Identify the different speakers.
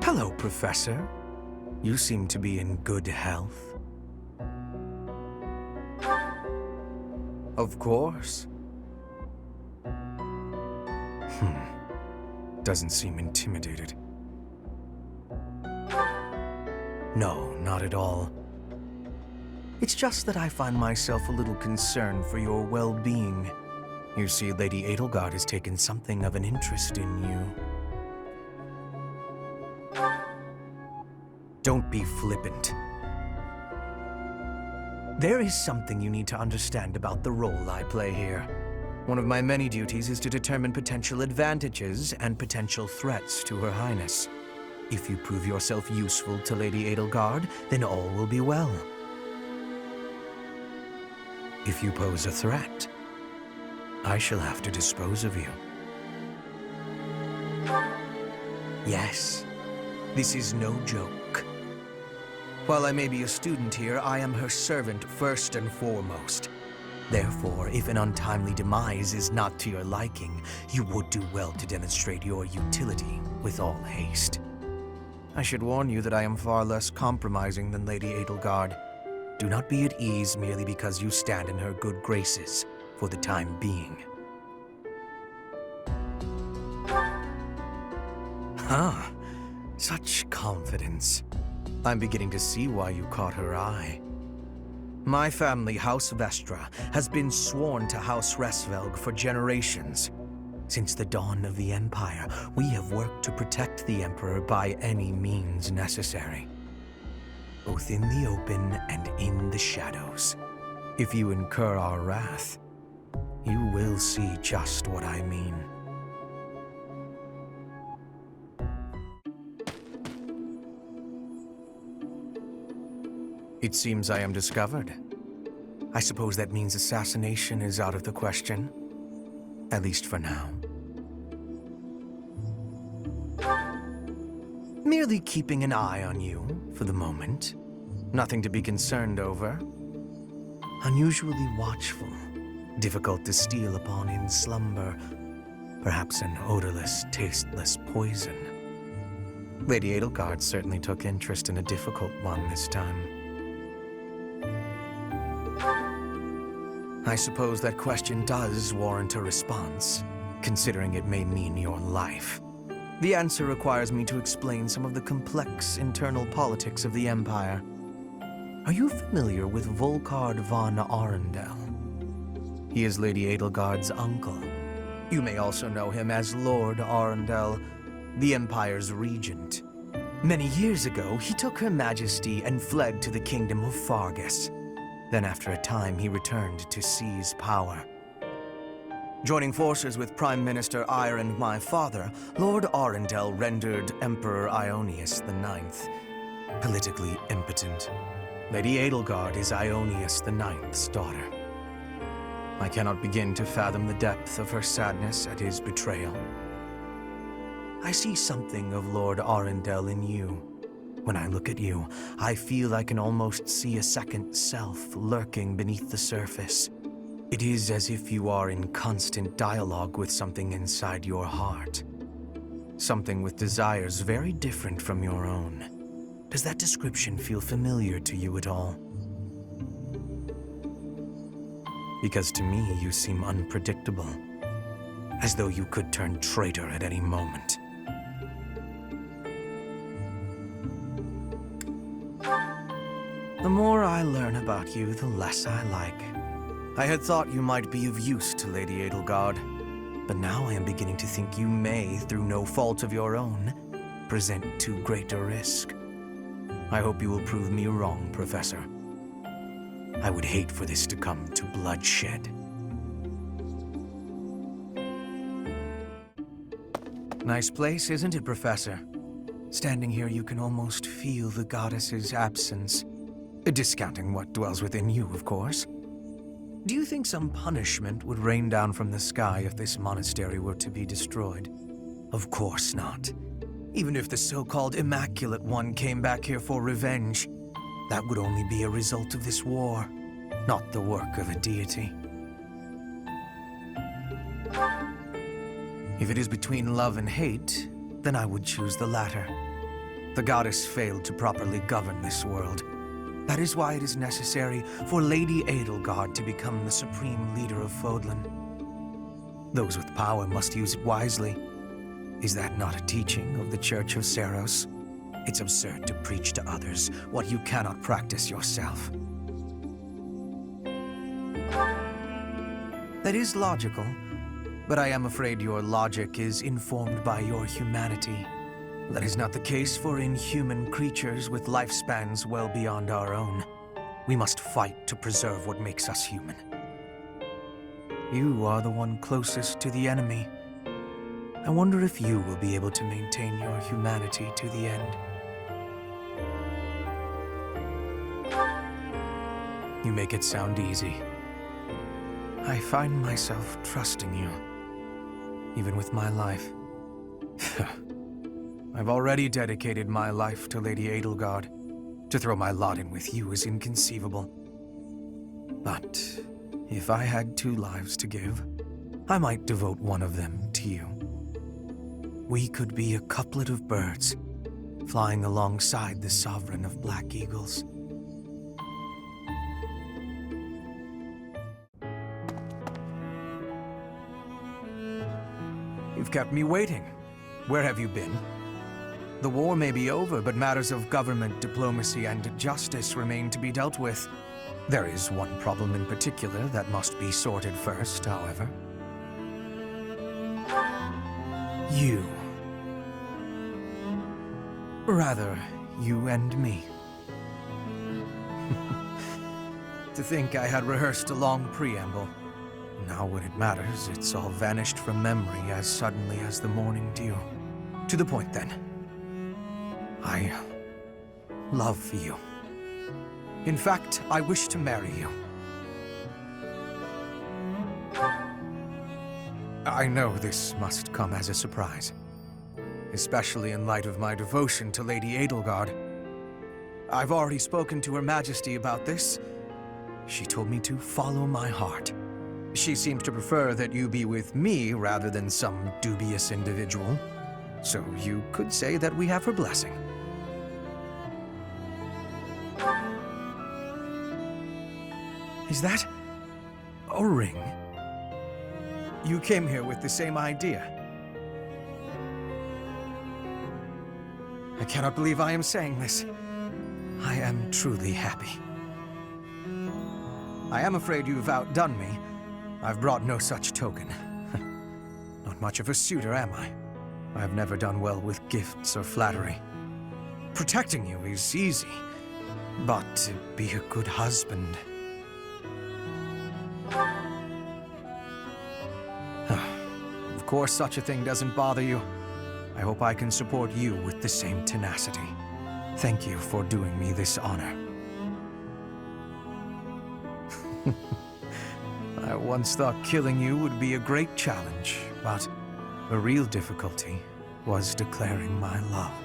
Speaker 1: Hello, Professor. You seem to be in good health. Of course. Doesn't seem intimidated. No, not at all. It's just that I find myself a little concerned for your well-being. You see, Lady Edelgard has taken something of an interest in you. Don't be flippant. There is something you need to understand about the role I play here. One of my many duties is to determine potential advantages and potential threats to Her Highness. If you prove yourself useful to Lady Edelgard, then all will be well. If you pose a threat, I shall have to dispose of you. Yes, this is no joke. While I may be a student here, I am her servant first and foremost. Therefore, if an untimely demise is not to your liking, you would do well to demonstrate your utility with all haste. I should warn you that I am far less compromising than Lady Edelgard. Do not be at ease merely because you stand in her good graces for the time being. Such confidence. I'm beginning to see why you caught her eye. My family, House Vestra, has been sworn to House Resvelg for generations. Since the dawn of the Empire, we have worked to protect the Emperor by any means necessary, both in the open and in the shadows. If you incur our wrath, you will see just what I mean. It seems I am discovered. I suppose that means assassination is out of the question. At least for now. Merely keeping an eye on you, for the moment. Nothing to be concerned over. Unusually watchful. Difficult to steal upon in slumber. Perhaps an odorless, tasteless poison. Lady Edelgard certainly took interest in a difficult one this time. I suppose that question does warrant a response, considering it may mean your life. The answer requires me to explain some of the complex internal politics of the Empire. Are you familiar with Volkard von Arundel? He is Lady Edelgard's uncle. You may also know him as Lord Arundel, the Empire's regent. Many years ago, he took Her Majesty and fled to the Kingdom of Fargus. Then after a time, he returned to seize power. Joining forces with Prime Minister Eyre and my father, Lord Arundel rendered Emperor Ionius IX politically impotent. Lady Edelgard is Ionius IX's daughter. I cannot begin to fathom the depth of her sadness at his betrayal. I see something of Lord Arundel in you. When I look at you, I feel I can almost see a second self lurking beneath the surface. It is as if you are in constant dialogue with something inside your heart. Something with desires very different from your own. Does that description feel familiar to you at all? Because to me, you seem unpredictable. As though you could turn traitor at any moment. The more I learn about you, the less I like. I had thought you might be of use to Lady Edelgard, but now I am beginning to think you may, through no fault of your own, present too great a risk. I hope you will prove me wrong, Professor. I would hate for this to come to bloodshed. Nice place, isn't it, Professor? Standing here, you can almost feel the goddess's absence. Discounting what dwells within you, of course. Do you think some punishment would rain down from the sky if this monastery were to be destroyed? Of course not. Even if the so-called Immaculate One came back here for revenge, that would only be a result of this war, not the work of a deity. If it is between love and hate, then I would choose the latter. The goddess failed to properly govern this world. That is why it is necessary for Lady Edelgard to become the supreme leader of Fodlan. Those with power must use it wisely. Is that not a teaching of the Church of Seros? It's absurd to preach to others what you cannot practice yourself. That is logical, but I am afraid your logic is informed by your humanity. That is not the case for inhuman creatures with lifespans well beyond our own. We must fight to preserve what makes us human. You are the one closest to the enemy. I wonder if you will be able to maintain your humanity to the end. You make it sound easy. I find myself trusting you, even with my life. I've already dedicated my life to Lady Edelgard. To throw my lot in with you is inconceivable. But if I had 2 lives to give, I might devote one of them to you. We could be a couplet of birds, flying alongside the sovereign of Black Eagles. You've kept me waiting. Where have you been? The war may be over, but matters of government, diplomacy, and justice remain to be dealt with. There is one problem in particular that must be sorted first, however. You. Rather, you and me. To think I had rehearsed a long preamble. Now when it matters, it's all vanished from memory as suddenly as the morning dew. To the point, then. I love you. In fact, I wish to marry you. I know this must come as a surprise, especially in light of my devotion to Lady Edelgard. I've already spoken to Her Majesty about this. She told me to follow my heart. She seems to prefer that you be with me rather than some dubious individual. So you could say that we have her blessing. Is that a ring? You came here with the same idea. I cannot believe I am saying this. I am truly happy. I am afraid you've outdone me. I've brought no such token. Not much of a suitor, am I? I've never done well with gifts or flattery. Protecting you is easy, but to be a good husband... Of course, such a thing doesn't bother you. I hope I can support you with the same tenacity. Thank you for doing me this honor. I once thought killing you would be a great challenge, but the real difficulty was declaring my love.